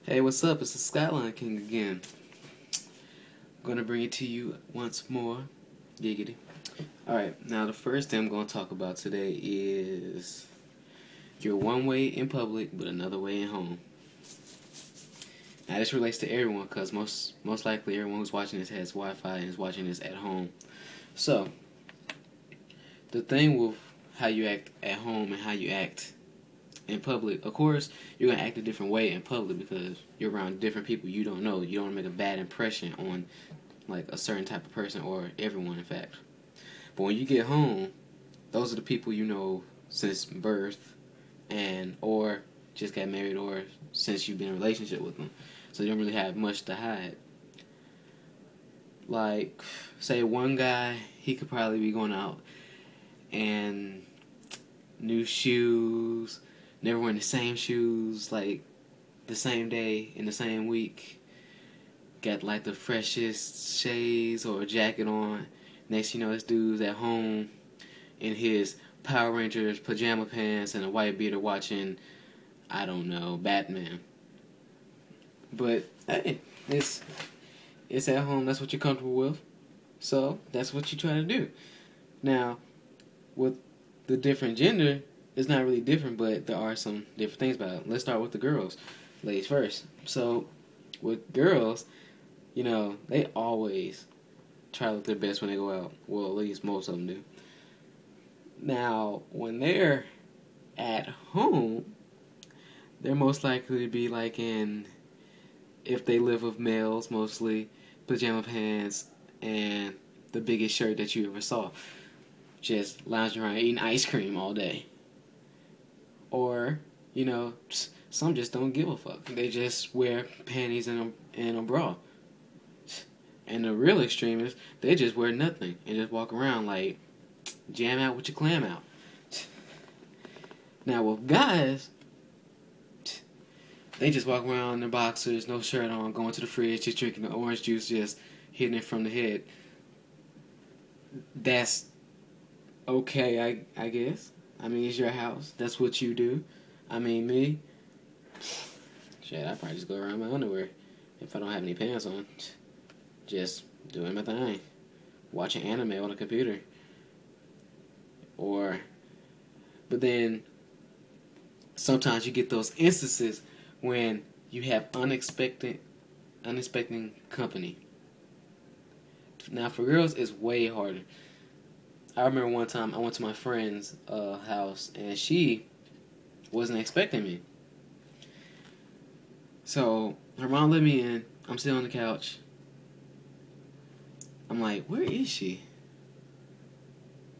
Hey, what's up? It's the Skyline King again. I'm gonna bring it to you once more. Giggity. Alright, now the first thing I'm gonna talk about today is you're one way in public, but another way at home. Now this relates to everyone, because most likely everyone who's watching this has Wi-Fi and is watching this at home. So, the thing with how you act at home and how you act in public, of course, you're going to act a different way in public because you're around different people you don't know. You don't want to make a bad impression on like a certain type of person or everyone, in fact. But when you get home, those are the people you know since birth and or just got married or since you've been in a relationship with them. So you don't really have much to hide. Like, say one guy, he could probably be going out and new shoes, never wearing the same shoes, like, the same day in the same week. Got, like, the freshest shades or a jacket on. Next you know, this dude's at home in his Power Rangers pajama pants and a white beater watching, I don't know, Batman. But, hey, it's at home. That's what you're comfortable with. So, that's what you try to do. Now, with the different gender, it's not really different, but there are some different things about it. Let's start with the girls. Ladies first. So, with girls, you know, they always try to look their best when they go out. Well, at least most of them do. Now, when they're at home, they're most likely to be like in, if they live with males mostly, pajama pants and the biggest shirt that you ever saw. Just lounging around eating ice cream all day. Or, you know, some just don't give a fuck. They just wear panties and a bra. And the real extreme is they just wear nothing and just walk around like jam out with your clam out. Now with guys, they just walk around in their boxers, no shirt on, going to the fridge, just drinking the orange juice, just hitting it from the head. That's okay, I guess. I mean, it's your house. That's what you do. I mean, me, shit, I probably just go around in my underwear if I don't have any pants on. Just doing my thing. Watching anime on the computer. But then, sometimes you get those instances when you have unexpected company. Now, for girls, it's way harder. I remember one time I went to my friend's house and she wasn't expecting me. So her mom let me in. I'm sitting on the couch. I'm like, where is she?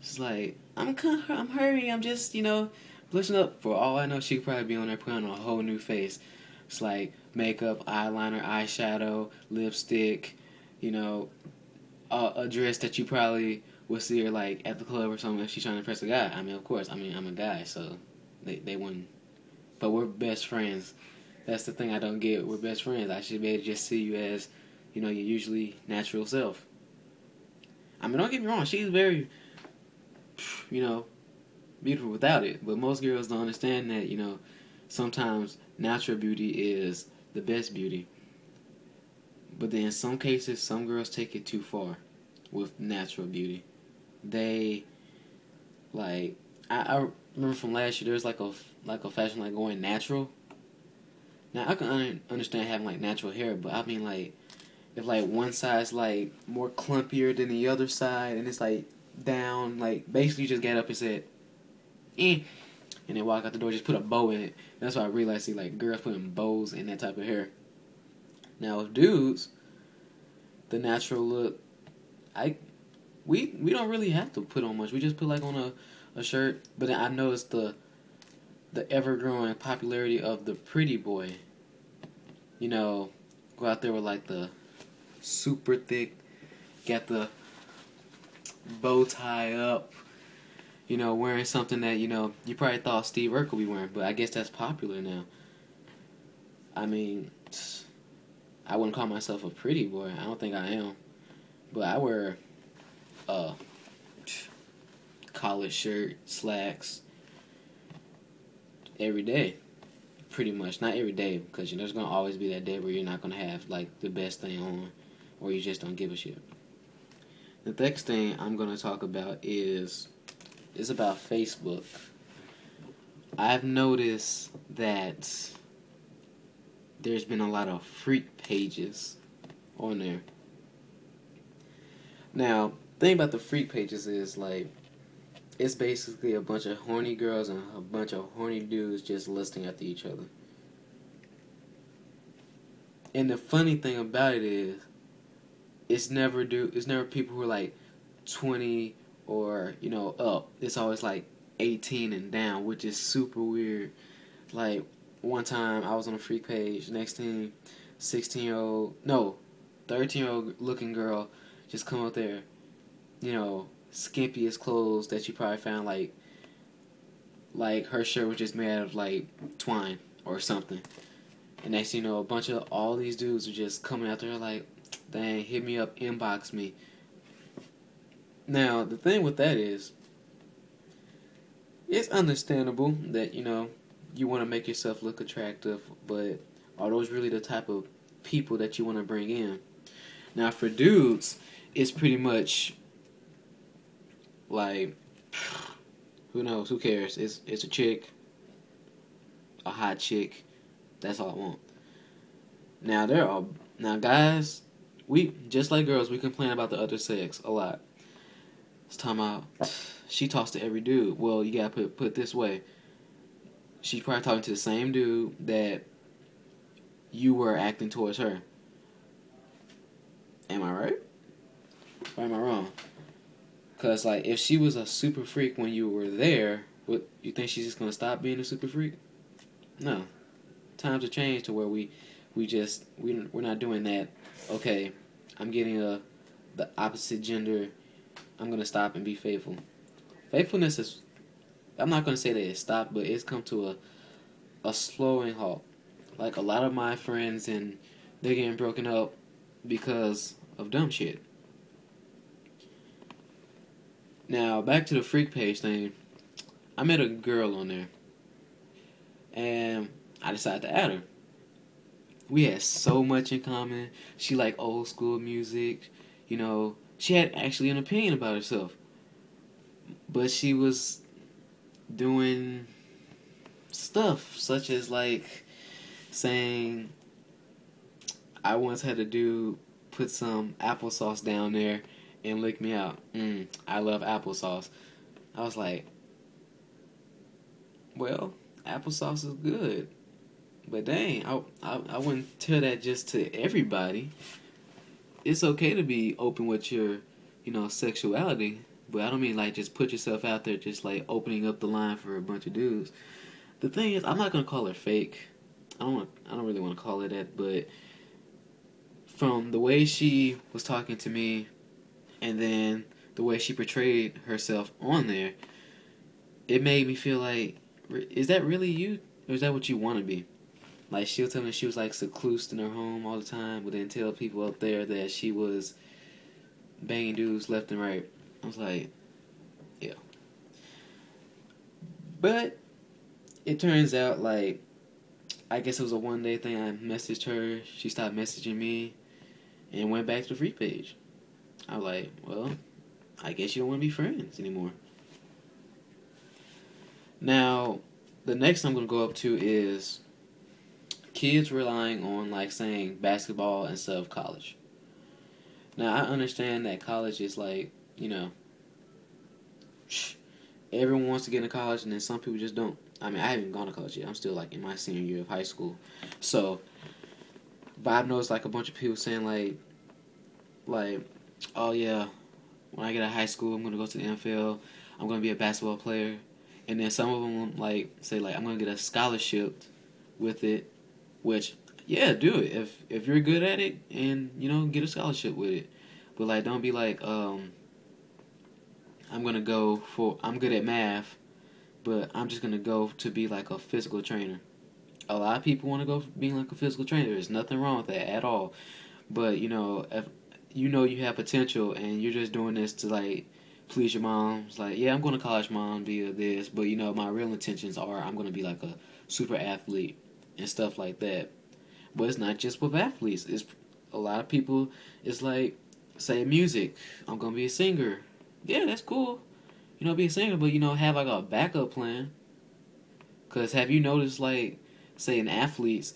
She's like, I'm hurrying. I'm just, blushing up. For all I know, she could probably be on there putting on a whole new face. It's like makeup, eyeliner, eyeshadow, lipstick, a dress that you probably would see her like at the club or something if she's trying to impress a guy. I mean, of course, I'm a guy, so they wouldn't. But we're best friends. That's the thing I don't get. We're best friends. I should be able to just see you as, your usually natural self. I mean, don't get me wrong. She's very, beautiful without it. But most girls don't understand that, sometimes natural beauty is the best beauty. But then in some cases, some girls take it too far with natural beauty. They, like, I remember from last year, there was like a fashion like going natural. Now, I can understand having like natural hair, but I mean like, if like one side's like more clumpier than the other side, and it's like down, like basically you just get up and said, and then walk out the door, just put a bow in it. That's why I realized, see, like girls putting bows in that type of hair. Now with dudes, the natural look, we don't really have to put on much. We just put like on a shirt. But then I noticed the ever-growing popularity of the pretty boy. Go out there with like the super thick, got the bow tie up, wearing something that, you probably thought Steve Urkel would be wearing, but I guess that's popular now. I mean, I wouldn't call myself a pretty boy. I don't think I am. But I wear a collared shirt, slacks, every day. pretty much. Not every day, because there's going to always be that day where you're not going to have, like, the best thing on, or you just don't give a shit. The next thing I'm going to talk about is about Facebook. I've noticed that there's been a lot of freak pages on there. Now, the thing about the freak pages is, like, it's basically a bunch of horny girls and a bunch of horny dudes just lusting after each other. And the funny thing about it is, it's never people who are like 20 or, up. It's always like 18 and down, which is super weird. Like, one time I was on a freak page, next thing, 13-year-old looking girl just come up there, skimpiest clothes that you probably found, like her shirt was just made out of like twine or something. And next thing you know, a bunch of all these dudes are just coming out there like, dang, hit me up, inbox me. Now, the thing with that is, it's understandable that, you want to make yourself look attractive, but are those really the type of people that you want to bring in? Now, for dudes, it's pretty much like, who knows, who cares? It's a chick, a hot chick. That's all I want. Now guys, we just like girls, we complain about the other sex a lot. It's talking about she talks to every dude. Well, you gotta put it this way. She's probably talking to the same dude that you were acting towards her. Am I right? Or am I wrong? Because, like, if she was a super freak when you were there, what, you think she's just gonna stop being a super freak? No. Times have changed to where we're not doing that. Okay, I'm getting the opposite gender. I'm gonna stop and be faithful. Faithfulness is, I'm not gonna say that it stopped, but it's come to a slowing halt. Like, a lot of my friends, and they're getting broken up because of dumb shit. Now, back to the freak page thing. I met a girl on there, and I decided to add her. We had so much in common. She liked old school music. She had actually an opinion about herself. But she was doing stuff such as, like, saying, I once had a dude put some applesauce down there and lick me out. I love applesauce. I was like, well, applesauce is good. But dang, I wouldn't tell that just to everybody. It's okay to be open with your, sexuality. But I don't mean, like, just put yourself out there just, like, opening up the line for a bunch of dudes. The thing is, I'm not going to call her fake. I don't really want to call her that, but from the way she was talking to me and then the way she portrayed herself on there, it made me feel like, is that really you? Or is that what you want to be? Like, she'll tell me she was, like, secluded in her home all the time, but then tell people up there that she was banging dudes left and right. I was like, yeah. But it turns out, like, I guess it was a one-day thing. I messaged her. She stopped messaging me and went back to the free page. I was like, well, I guess you don't want to be friends anymore. Now, the next I'm going to go up to is kids relying on, like, saying basketball instead of college. Now, I understand that college is, like, everyone wants to get into college, and then some people just don't. I mean, I haven't gone to college yet. I'm still, like, in my senior year of high school. So, but I've noticed, like, a bunch of people saying, like, oh, yeah, when I get out of high school, I'm going to go to the NFL. I'm going to be a basketball player. And then some of them, like, say, like, I'm going to get a scholarship with it, which, yeah, do it. If you're good at it and, get a scholarship with it. But, like, don't be like, I'm good at math, but I'm just going to go to be, like, a physical trainer. A lot of people want to go being, like, a physical trainer. There's nothing wrong with that at all. But, if you have potential and you're just doing this to, like, please your mom. It's like, yeah, I'm going to college, mom, via this. But, my real intentions are I'm going to be, like, a super athlete. and stuff like that. But it's not just with athletes. It's a lot of people. It's like, say, music. I'm gonna be a singer. Yeah, that's cool. Be a singer, but have like a backup plan. Cause have you noticed, like, say, in athletes,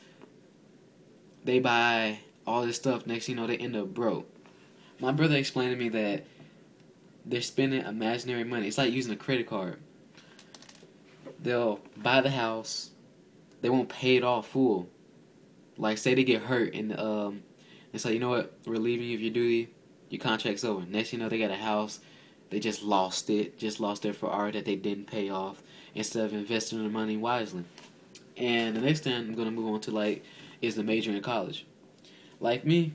they buy all this stuff. Next, they end up broke. My brother explained to me that they're spending imaginary money. It's like using a credit card. They'll buy the house. They won't pay it off full. Like, say they get hurt and so, you know what, we're leaving you of your duty. Your contract's over. Next they got a house. They just lost it. Just lost their Ferrari that they didn't pay off instead of investing the money wisely. And the next thing I'm going to move on to, like, is the major in college. Like me,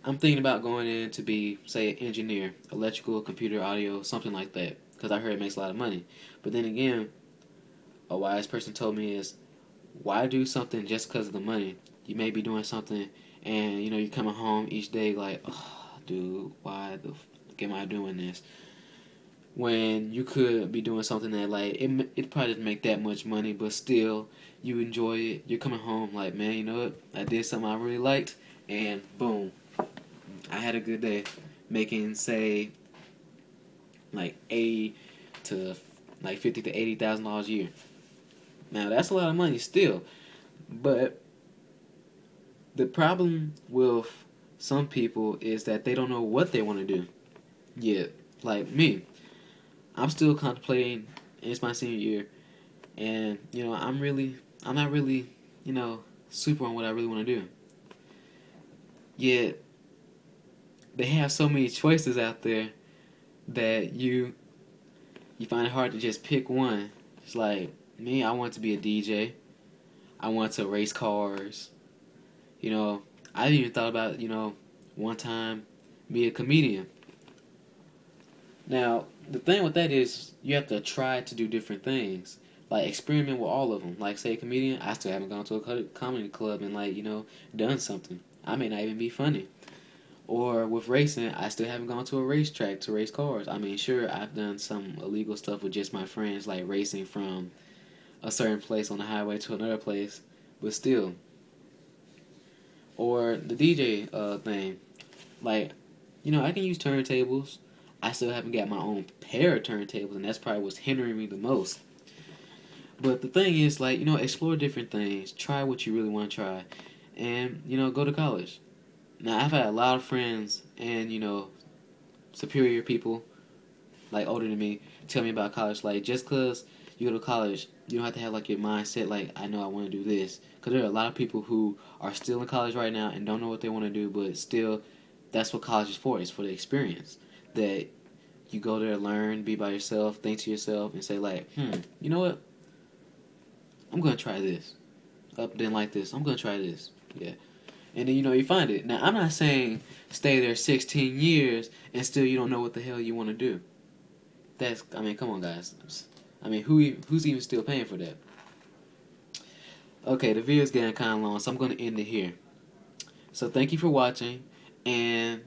I'm thinking about going in to be, say, an engineer, electrical, computer, audio, something like that, because I heard it makes a lot of money. But then again, a wise person told me is, why do something just because of the money? You may be doing something and, you're coming home each day like, oh, dude, why the fuck am I doing this? When you could be doing something that, like, it probably doesn't make that much money, but still, you enjoy it. You're coming home like, man, you know what? I did something I really liked, and boom, I had a good day, making, say, like $80,000 to like $50,000 to $80,000 a year. Now that's a lot of money still, but the problem with some people is that they don't know what they want to do yet. Like me, I'm still contemplating. It's my senior year, and I'm not really, super on what I really want to do. Yet they have so many choices out there that you find it hard to just pick one. It's like me, I want to be a DJ. I want to race cars. I even thought about, one time be a comedian. Now, the thing with that is you have to try to do different things. Like, experiment with all of them. Like, say, a comedian, I still haven't gone to a comedy club and, like, done something. I may not even be funny. Or with racing, I still haven't gone to a racetrack to race cars. I mean, sure, I've done some illegal stuff with just my friends, like racing from a certain place on the highway to another place, but still. Or the DJ thing. Like, I can use turntables. I still haven't got my own pair of turntables, and that's probably what's hindering me the most. But the thing is, like, explore different things. Try what you really want to try. And, go to college. Now, I've had a lot of friends and, superior people, like, older than me, tell me about college. Like, just because you go to college, you don't have to have, like, your mindset, like, I know I want to do this. Because there are a lot of people who are still in college right now and don't know what they want to do, but still, that's what college is for. It's for the experience. That you go there, learn, be by yourself, think to yourself, and say, like, you know what? I'm going to try this. Didn't like this. I'm going to try this. Yeah. And then, you find it. Now, I'm not saying stay there 16 years and still you don't know what the hell you want to do. Come on, guys. Who's even still paying for that? Okay, the video's getting kind of long, so I'm going to end it here. So, thank you for watching. And,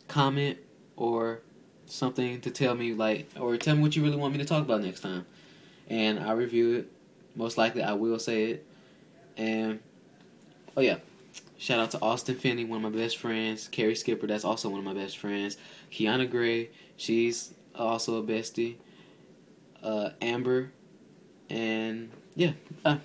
comment or something to tell me, like, or tell me what you really want me to talk about next time. And I'll review it. Most likely, I will say it. And, oh yeah. Shout out to Austin Finney, one of my best friends. Carrie Skipper, that's also one of my best friends. Kiana Gray, she's also a bestie. Amber. And, yeah, bye.